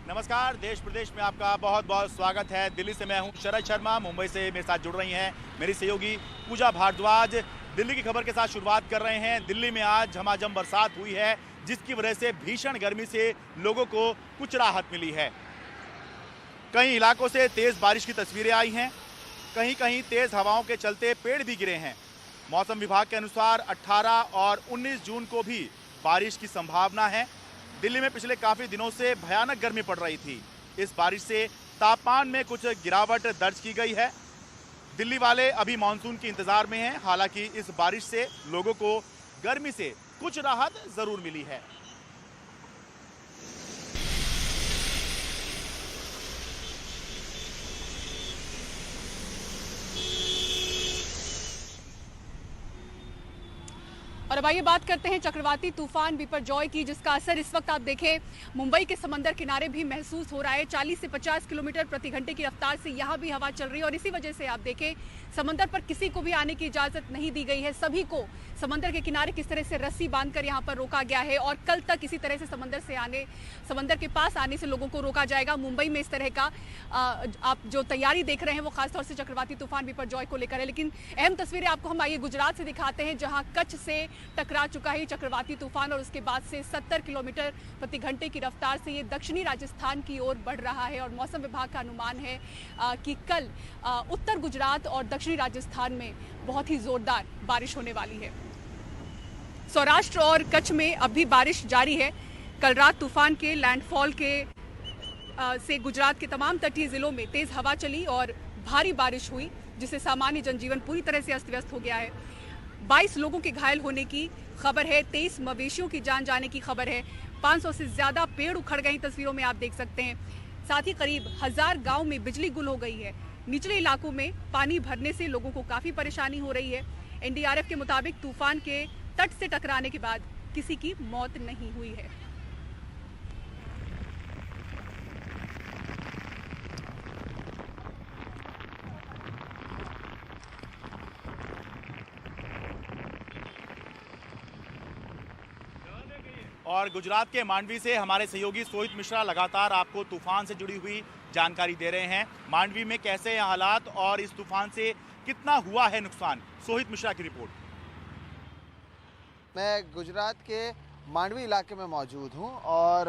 नमस्कार, देश प्रदेश में आपका बहुत बहुत स्वागत है। दिल्ली से मैं हूं शरद शर्मा, मुंबई से मेरे साथ जुड़ रही हैं मेरी सहयोगी पूजा भारद्वाज। दिल्ली की खबर के साथ शुरुआत कर रहे हैं। दिल्ली में आज झमाझम बरसात हुई है, जिसकी वजह से भीषण गर्मी से लोगों को कुछ राहत मिली है। कई इलाकों से तेज बारिश की तस्वीरें आई हैं, कहीं कहीं तेज हवाओं के चलते पेड़ भी गिरे हैं। मौसम विभाग के अनुसार 18 और 19 जून को भी बारिश की संभावना है। दिल्ली में पिछले काफी दिनों से भयानक गर्मी पड़ रही थी। इस बारिश से तापमान में कुछ गिरावट दर्ज की गई है। दिल्ली वाले अभी मानसून के इंतजार में हैं। हालांकि इस बारिश से लोगों को गर्मी से कुछ राहत जरूर मिली है। और अब आइए बात करते हैं चक्रवाती तूफान बिपरजॉय की, जिसका असर इस वक्त आप देखें मुंबई के समंदर किनारे भी महसूस हो रहा है। 40 से 50 किलोमीटर प्रति घंटे की रफ्तार से यहाँ भी हवा चल रही है और इसी वजह से आप देखें समंदर पर किसी को भी आने की इजाजत नहीं दी गई है। सभी को समंदर के किनारे किस तरह से रस्सी बांधकर यहाँ पर रोका गया है और कल तक इसी तरह से समंदर के पास आने से लोगों को रोका जाएगा। मुंबई में इस तरह का आप जो तैयारी देख रहे हैं वो खासतौर से चक्रवाती तूफान बिपरजॉय को लेकर है। लेकिन अहम तस्वीरें आपको हम आइए गुजरात से दिखाते हैं, जहाँ कच्छ से टकरा चुका है चक्रवाती तूफान और उसके बाद से 70 किलोमीटर प्रति घंटे की रफ्तार से ये दक्षिणी राजस्थान की ओर बढ़ रहा है। और मौसम विभाग का अनुमान है कि कल उत्तर गुजरात और दक्षिणी राजस्थान में बहुत ही जोरदार बारिश होने वाली है। सौराष्ट्र और कच्छ में अब भी बारिश जारी है। कल रात तूफान के लैंडफॉल से गुजरात के तमाम तटीय जिलों में तेज हवा चली और भारी बारिश हुई, जिससे सामान्य जनजीवन पूरी तरह से अस्त व्यस्त हो गया है। 22 लोगों के घायल होने की खबर है, 23 मवेशियों की जान जाने की खबर है। 500 से ज्यादा पेड़ उखड़ गए, तस्वीरों में आप देख सकते हैं। साथ ही करीब 1000 गांव में बिजली गुल हो गई है। निचले इलाकों में पानी भरने से लोगों को काफी परेशानी हो रही है। एनडीआरएफ के मुताबिक तूफान के तट से टकराने के बाद किसी की मौत नहीं हुई है। और गुजरात के मांडवी से हमारे सहयोगी सोहित मिश्रा लगातार आपको तूफान से जुड़ी हुई जानकारी दे रहे हैं। मांडवी में कैसे हैं हालात और इस तूफान से कितना हुआ है नुकसान? सोहित मिश्रा की रिपोर्ट। मैं गुजरात के मांडवी इलाके में मौजूद हूं और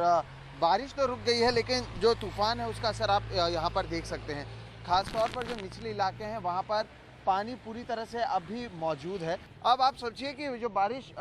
बारिश तो रुक गई है, लेकिन जो तूफान है उसका असर आप यहां पर देख सकते हैं। खास तौर पर जो निचले इलाके हैं वहां पर पानी पूरी तरह से अब भी मौजूद है। अब आप सोचिए कि जो बारिश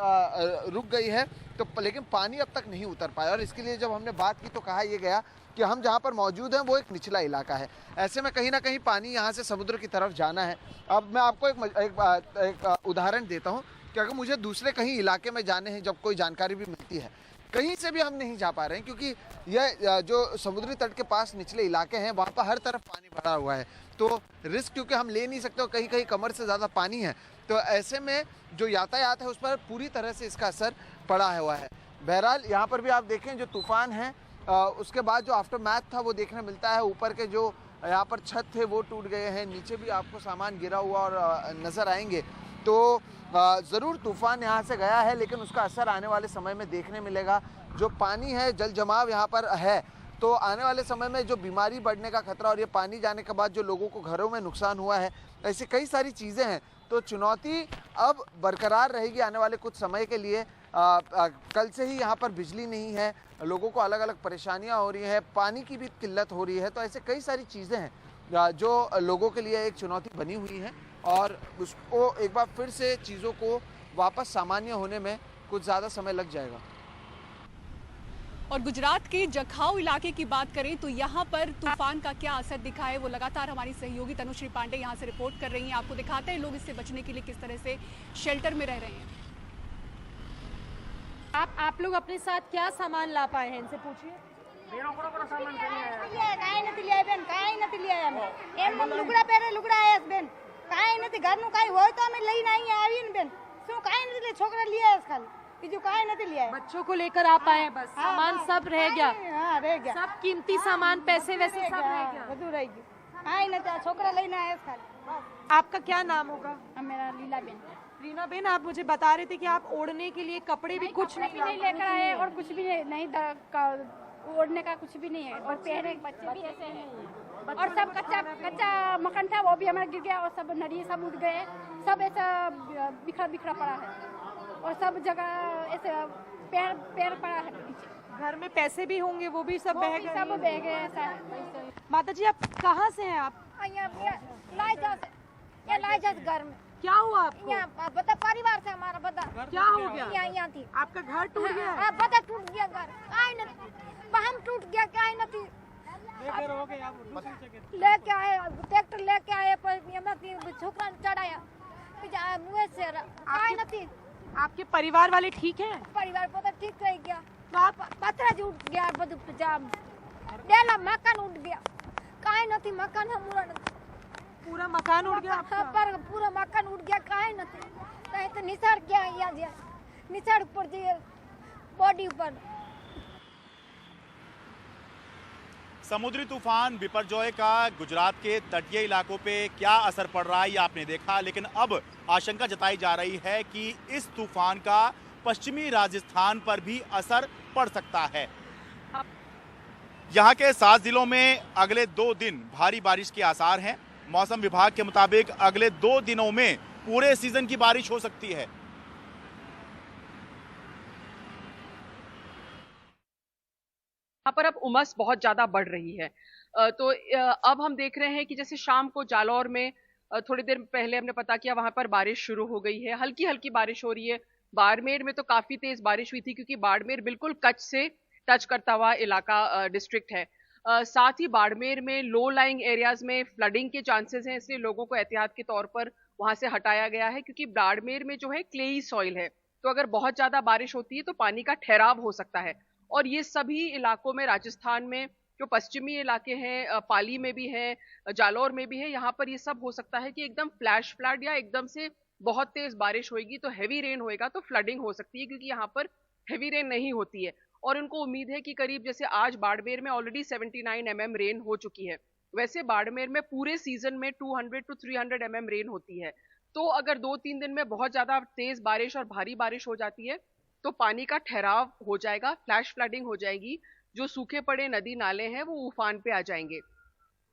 रुक गई है तो लेकिन पानी अब तक नहीं उतर पाया, और इसके लिए जब हमने बात की तो कहा यह गया कि हम जहां पर मौजूद हैं वो एक निचला इलाका है। ऐसे में कहीं ना कहीं पानी यहां से समुद्र की तरफ जाना है। अब मैं आपको एक उदाहरण देता हूं कि अगर मुझे दूसरे कहीं इलाके में जाने हैं, जब कोई जानकारी भी मिलती है, कहीं से भी हम नहीं जा पा रहे हैं क्योंकि यह जो समुद्री तट के पास निचले इलाके हैं वहाँ पर हर तरफ पानी भरा हुआ है। तो रिस्क क्योंकि हम ले नहीं सकते और कहीं कहीं कमर से ज़्यादा पानी है, तो ऐसे में जो यातायात है उस पर पूरी तरह से इसका असर पड़ा हुआ है। बहरहाल यहाँ पर भी आप देखें जो तूफान है उसके बाद जो आफ्टर मैथ था वो देखने मिलता है। ऊपर के जो यहाँ पर छत थे वो टूट गए हैं, नीचे भी आपको सामान गिरा हुआ और नज़र आएंगे। तो ज़रूर तूफान यहाँ से गया है, लेकिन उसका असर आने वाले समय में देखने मिलेगा। जो पानी है, जल जमाव यहाँ पर है, तो आने वाले समय में जो बीमारी बढ़ने का खतरा और ये पानी जाने के बाद जो लोगों को घरों में नुकसान हुआ है, ऐसी कई सारी चीज़ें हैं। तो चुनौती अब बरकरार रहेगी आने वाले कुछ समय के लिए। कल से ही यहाँ पर बिजली नहीं है, लोगों को अलग अलग परेशानियाँ हो रही हैं, पानी की भी किल्लत हो रही है। तो ऐसे कई सारी चीज़ें हैं जो लोगों के लिए एक चुनौती बनी हुई है और उसको एक बार फिर से चीज़ों को वापस सामान्य होने में कुछ ज़्यादा समय लग जाएगा। और गुजरात के जखाऊ इलाके की बात करें तो यहाँ पर तूफान का क्या असर दिखा है वो लगातार हमारी सहयोगी तनुश्री पांडे यहाँ से रिपोर्ट कर रही हैं। आपको दिखाते हैं लोग इससे बचने के लिए किस तरह से शेल्टर में रह रहे हैं। आप लोग अपने साथ क्या सामान ला पाए हैं, इनसे पूछिए। बच्चों को लेकर आप आए, बस सामान सब रह गया। सब कीमती सामान, पैसे वैसे सब रह गया। आपका क्या नाम होगा? मेरा लीला बेन। रीना बेन, आप मुझे बता रहे थे कि आप ओढ़ने के लिए कपड़े भी कुछ नहीं लेकर आए और कुछ भी नहीं ओढ़ने का कुछ भी नहीं है और पहने बच्चे भी ऐसे हैं और सब कच्चा मकान था वो भी हमारा गिर गया और सब नदी सब उठ गए, सब ऐसा बिखरा बिखरा पड़ा है और सब जगह ऐसे पैर पड़ा है नीचे। घर में पैसे भी होंगे वो भी सब बह गए। सब बह गए ऐसा है। माता जी आप कहाँ से हैं आप? लाइजाज घर में। क्या हुआ आपको? यहाँ बता परिवार से हमारा बता क्या हो गया? यहाँ थी आपका घर टूट गया? हाँ, बता टूट गया घर, काहे न हम टूट गया, काहे न थी लेके आए ट्रैक्टर लेके आए पर छोकरा चढ़ाया मुँह से काहे न थी। आपके परिवार वाले ठीक हैं? परिवार पता ठीक रह गया, तो आप पत्थर जी उठ गया, डेला मकान उठ गया, काहे न थी मकान हम पूरा मकान उड़ गया आपका? पर पूरा मकान उड़ गया, काहे न थी कहीं तो निसार गया, यहाँ निसार ऊपर बॉडी ऊपर। समुद्री तूफान बिपरजॉय का गुजरात के तटीय इलाकों पे क्या असर पड़ रहा है ये आपने देखा, लेकिन अब आशंका जताई जा रही है कि इस तूफान का पश्चिमी राजस्थान पर भी असर पड़ सकता है। यहाँ के 7 जिलों में अगले 2 दिन भारी बारिश के आसार हैं। मौसम विभाग के मुताबिक अगले 2 दिनों में पूरे सीजन की बारिश हो सकती है। यहाँ पर अब उमस बहुत ज्यादा बढ़ रही है। तो अब हम देख रहे हैं कि जैसे शाम को जालौर में थोड़ी देर पहले हमने पता किया वहां पर बारिश शुरू हो गई है, हल्की हल्की बारिश हो रही है। बाड़मेर में तो काफी तेज बारिश हुई थी क्योंकि बाड़मेर बिल्कुल कच्छ से टच करता हुआ इलाका डिस्ट्रिक्ट है। साथ ही बाड़मेर में लो लाइंग एरियाज में फ्लडिंग के चांसेस हैं, इसलिए लोगों को एहतियात के तौर पर वहां से हटाया गया है क्योंकि बाड़मेर में जो है क्लेई सॉइल है, तो अगर बहुत ज्यादा बारिश होती है तो पानी का ठहराव हो सकता है। और ये सभी इलाकों में राजस्थान में जो पश्चिमी इलाके हैं, पाली में भी है, जालौर में भी है, यहाँ पर ये सब हो सकता है कि एकदम फ्लैश फ्लड या एकदम से बहुत तेज बारिश होगी तो हैवी रेन होएगा तो फ्लडिंग हो सकती है क्योंकि यहाँ पर हैवी रेन नहीं होती है। और उनको उम्मीद है कि करीब जैसे आज बाड़मेर में ऑलरेडी 79 mm रेन हो चुकी है, वैसे बाड़मेर में पूरे सीजन में 200 to 300 mm रेन होती है। तो अगर 2-3 दिन में बहुत ज्यादा तेज बारिश और भारी बारिश हो जाती है तो पानी का ठहराव हो जाएगा, फ्लैश फ्लडिंग हो जाएगी, जो सूखे पड़े नदी नाले हैं वो उफान पे आ जाएंगे।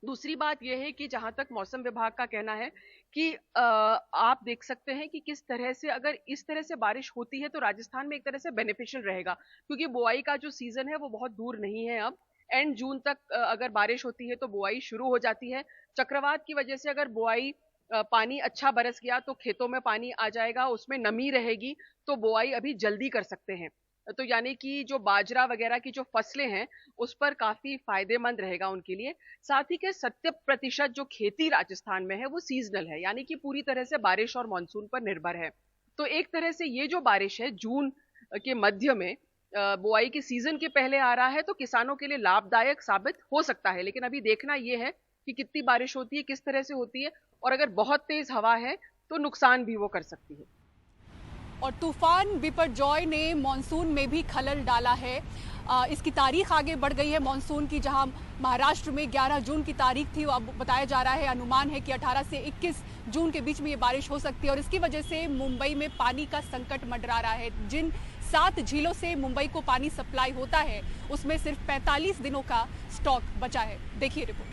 दूसरी बात यह है कि जहां तक मौसम विभाग का कहना है कि आप देख सकते हैं कि किस तरह से अगर इस तरह से बारिश होती है तो राजस्थान में एक तरह से बेनिफिशियल रहेगा क्योंकि बुआई का जो सीजन है वो बहुत दूर नहीं है। अब एंड जून तक अगर बारिश होती है तो बुआई शुरू हो जाती है। चक्रवात की वजह से अगर बुआई पानी अच्छा बरस गया तो खेतों में पानी आ जाएगा, उसमें नमी रहेगी तो बुआई अभी जल्दी कर सकते हैं। तो यानी कि जो बाजरा वगैरह की जो फसलें हैं उस पर काफी फायदेमंद रहेगा उनके लिए। साथ ही के 70% जो खेती राजस्थान में है वो सीजनल है, यानी कि पूरी तरह से बारिश और मानसून पर निर्भर है। तो एक तरह से ये जो बारिश है जून के मध्य में बुआई के सीजन के पहले आ रहा है तो किसानों के लिए लाभदायक साबित हो सकता है, लेकिन अभी देखना ये है कि कितनी बारिश होती है, किस तरह से होती है, और अगर बहुत तेज हवा है तो नुकसान भी वो कर सकती है। और तूफान बिपरजॉय ने मानसून में भी खलल डाला है। इसकी तारीख आगे बढ़ गई है मानसून की, जहां महाराष्ट्र में 11 जून की तारीख थी, अब बताया जा रहा है, अनुमान है कि 18 से 21 जून के बीच में ये बारिश हो सकती है। और इसकी वजह से मुंबई में पानी का संकट मंडरा रहा है। जिन 7 झीलों से मुंबई को पानी सप्लाई होता है उसमें सिर्फ 45 दिनों का स्टॉक बचा है। देखिए रिपोर्ट।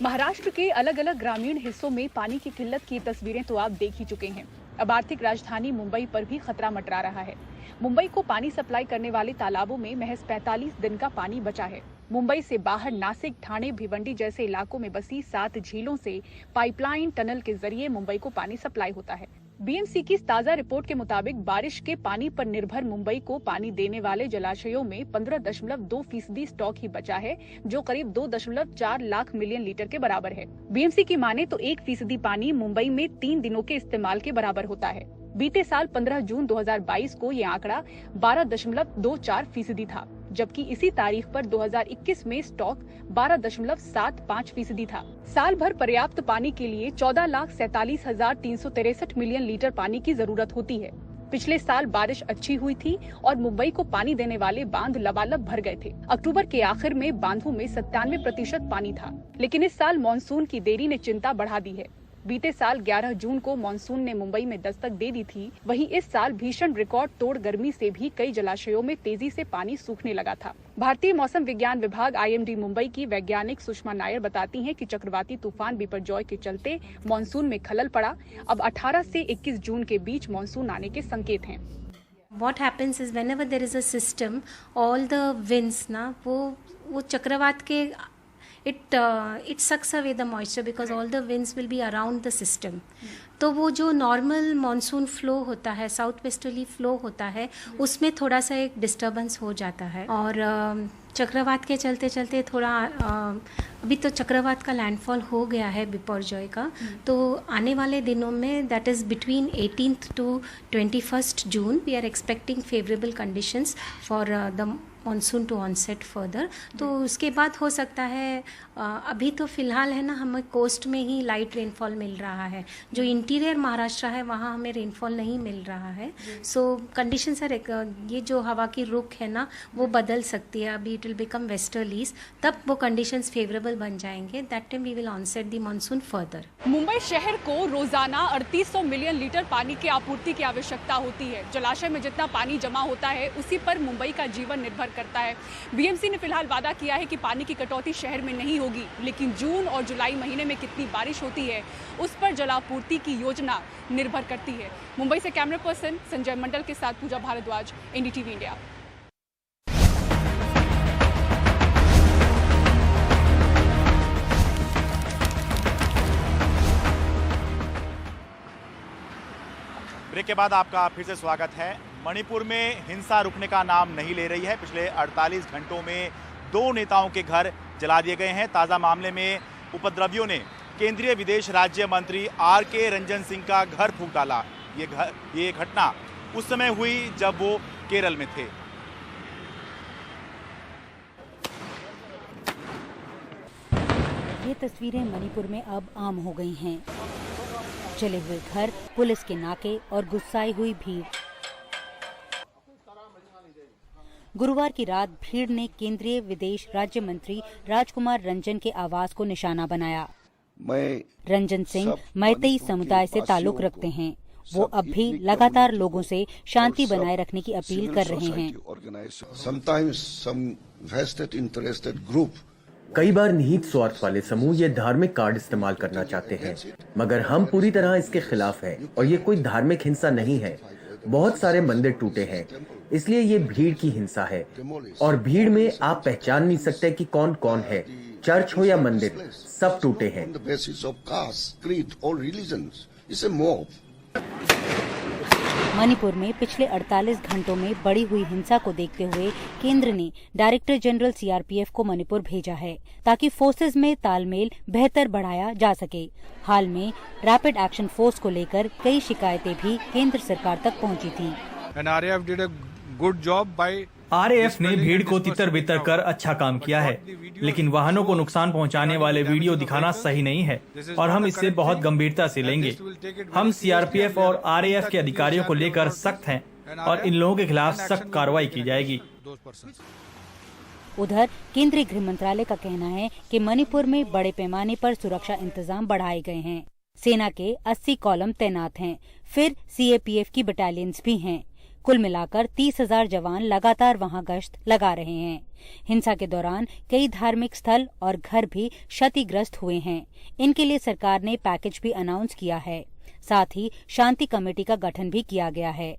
महाराष्ट्र के अलग अलग ग्रामीण हिस्सों में पानी की किल्लत की तस्वीरें तो आप देख ही चुके हैं। अब आर्थिक राजधानी मुंबई पर भी खतरा मंडरा रहा है। मुंबई को पानी सप्लाई करने वाले तालाबों में महज 45 दिन का पानी बचा है। मुंबई से बाहर नासिक, ठाणे, भिवंडी जैसे इलाकों में बसी 7 झीलों से पाइपलाइन टनल के जरिए मुंबई को पानी सप्लाई होता है। बीएमसी की ताजा रिपोर्ट के मुताबिक बारिश के पानी पर निर्भर मुंबई को पानी देने वाले जलाशयों में 15.2% स्टॉक ही बचा है, जो करीब 2.4 लाख मिलियन लीटर के बराबर है। बीएमसी की माने तो 1% पानी मुंबई में 3 दिनों के इस्तेमाल के बराबर होता है। बीते साल 15 जून 2022 को ये आंकड़ा 12.24% था, जबकि इसी तारीख पर 2021 में स्टॉक 12.75% था। साल भर पर्याप्त पानी के लिए 14,47,363 मिलियन लीटर पानी की जरूरत होती है। पिछले साल बारिश अच्छी हुई थी और मुंबई को पानी देने वाले बांध लबालब भर गए थे। अक्टूबर के आखिर में बांधों में 97% पानी था, लेकिन इस साल मानसून की देरी ने चिंता बढ़ा दी है। बीते साल 11 जून को मानसून ने मुंबई में दस्तक दे दी थी, वहीं इस साल भीषण रिकॉर्ड तोड़ गर्मी से भी कई जलाशयों में तेजी से पानी सूखने लगा था। भारतीय मौसम विज्ञान विभाग IMD मुंबई की वैज्ञानिक सुषमा नायर बताती हैं कि चक्रवाती तूफान बिपरजॉय के चलते मानसून में खलल पड़ा। अब 18 से 21 जून के बीच मानसून आने के संकेत हैं। What happens is whenever there is a system, all the winds ना वो चक्रवात के it sucks away the moisture because all the winds will be around the system. तो वो जो नॉर्मल मॉनसून फ्लो होता है, साउथ वेस्टर्ली फ्लो होता है, उसमें थोड़ा सा एक डिस्टर्बेंस हो जाता है और चक्रवात के चलते चलते थोड़ा अभी तो चक्रवात का लैंडफॉल हो गया है बिपरजॉय का, तो आने वाले दिनों में that is between 18th to 21st June we are expecting favourable conditions for the monsoon to onset further. तो उसके बाद हो सकता है अभी तो फिलहाल है ना, हमें कोस्ट में ही लाइट रेनफॉल मिल रहा है, जो इंटीरियर महाराष्ट्र है वहाँ हमें रेनफॉल नहीं मिल रहा है। सो कंडीशंस आर, ये जो हवा की रुख है ना वो बदल सकती है, अभी इट विल बिकम वेस्टर्लीज, तब वो कंडीशंस फेवरेबल बन जाएंगे, that time we will onset the monsoon further. Mumbai शहर को रोजाना 3800 मिलियन लीटर पानी की आपूर्ति की आवश्यकता होती है। जलाशय में जितना पानी जमा होता है उसी पर मुंबई का जीवन निर्भर करता है। BMC ने फिलहाल वादा किया है कि पानी की कटौती शहर में नहीं होगी, लेकिन जून और जुलाई महीने में कितनी बारिश होती है उस पर जलापूर्ति की योजना निर्भर करती है। मुंबई से कैमरा पर्सन संजय मंडल के साथ पूजा भारद्वाज, NDTV इंडिया। ब्रेक के बाद आपका फिर से स्वागत है। मणिपुर में हिंसा रुकने का नाम नहीं ले रही है। पिछले 48 घंटों में 2 नेताओं के घर जला दिए गए हैं। ताज़ा मामले में उपद्रवियों ने केंद्रीय विदेश राज्य मंत्री RK रंजन सिंह का घर फूंक डाला। ये घटना उस समय हुई जब वो केरल में थे। ये तस्वीरें मणिपुर में अब आम हो गई हैं। जले हुए घर, पुलिस के नाके और गुस्साई हुई भीड़। गुरुवार की रात भीड़ ने केंद्रीय विदेश राज्य मंत्री राजकुमार रंजन के आवास को निशाना बनाया। रंजन सिंह मैतेई समुदाय से ताल्लुक रखते हैं। वो अब भी लगातार लोगों से शांति बनाए रखने की अपील कर रहे हैं। कई बार निहित स्वार्थ वाले समूह ये धार्मिक कार्ड इस्तेमाल करना चाहते हैं, मगर हम पूरी तरह इसके खिलाफ हैं और ये कोई धार्मिक हिंसा नहीं है। बहुत सारे मंदिर टूटे हैं, इसलिए ये भीड़ की हिंसा है और भीड़ में आप पहचान नहीं सकते कि कौन कौन है। चर्च हो या मंदिर, सब टूटे हैं। मणिपुर में पिछले 48 घंटों में बढ़ी हुई हिंसा को देखते हुए केंद्र ने डायरेक्टर जनरल CRPF को मणिपुर भेजा है ताकि फोर्सेस में तालमेल बेहतर बढ़ाया जा सके। हाल में रैपिड एक्शन फोर्स को लेकर कई शिकायतें भी केंद्र सरकार तक पहुंची थी। RAF ने भीड़ को तितर बितर कर अच्छा काम किया है, लेकिन वाहनों को नुकसान पहुंचाने वाले वीडियो दिखाना सही नहीं है और हम इसे बहुत गंभीरता से लेंगे। हम CRPF और RAF के अधिकारियों को लेकर सख्त हैं और इन लोगों के खिलाफ सख्त कार्रवाई की जाएगी। उधर केंद्रीय गृह मंत्रालय का कहना है कि मणिपुर में बड़े पैमाने पर सुरक्षा इंतजाम बढ़ाए गए हैं। सेना के 80 कॉलम तैनात हैं, फिर CAPF की बटालियंस भी हैं। कुल मिलाकर 30,000 जवान लगातार वहां गश्त लगा रहे हैं। हिंसा के दौरान कई धार्मिक स्थल और घर भी क्षतिग्रस्त हुए हैं। इनके लिए सरकार ने पैकेज भी अनाउंस किया है। साथ ही शांति कमेटी का गठन भी किया गया है।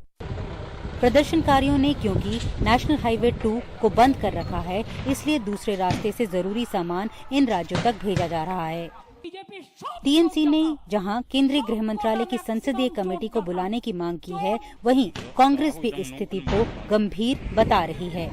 प्रदर्शनकारियों ने क्योंकि नेशनल हाईवे 2 को बंद कर रखा है, इसलिए दूसरे रास्ते से जरूरी सामान इन राज्यों तक भेजा जा रहा है। TMC ने जहां केंद्रीय गृह मंत्रालय की संसदीय कमेटी को बुलाने की मांग की है, वहीं कांग्रेस भी इस स्थिति को गंभीर बता रही है।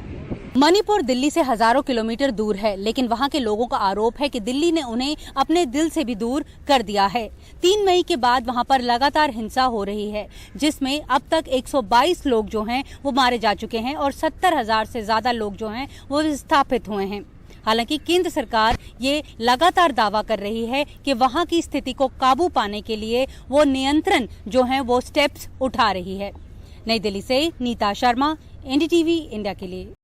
मणिपुर दिल्ली से हजारों किलोमीटर दूर है, लेकिन वहां के लोगों का आरोप है कि दिल्ली ने उन्हें अपने दिल से भी दूर कर दिया है। 3 मई के बाद वहां पर लगातार हिंसा हो रही है, जिसमें अब तक 122 लोग जो हैं वो मारे जा चुके हैं और 70,000 से ज्यादा लोग जो हैं वो विस्थापित हुए हैं। हालांकि केंद्र सरकार ये लगातार दावा कर रही है कि वहां की स्थिति को काबू पाने के लिए वो नियंत्रण जो है वो स्टेप्स उठा रही है। नई दिल्ली से नीता शर्मा, NDTV इंडिया के लिए।